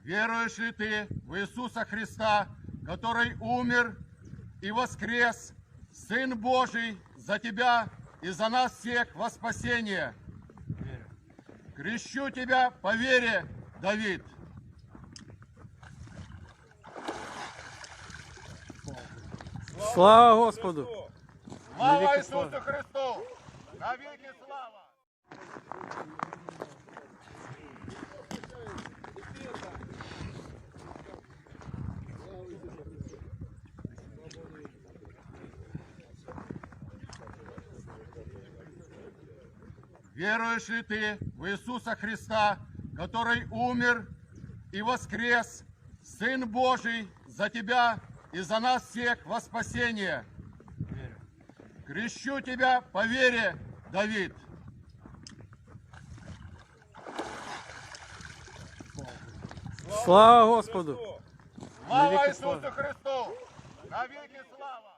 Веруешь ли ты в Иисуса Христа, который умер и воскрес, Сын Божий, за тебя и за нас всех во спасение? Верю. Крещу тебя по вере, Давид. Слава Господу! Слава Навеки Ісусу слава. Христу! Навеки слава! Веруешь ли ты в Иисуса Христа, который умер и воскрес, Сын Божий, за тебя и за нас всех во спасение? Верю. Крещу тебя по вере, Давид. Слава Господу! Слава Навеки Ісусу слава. Христу! Навеки слава!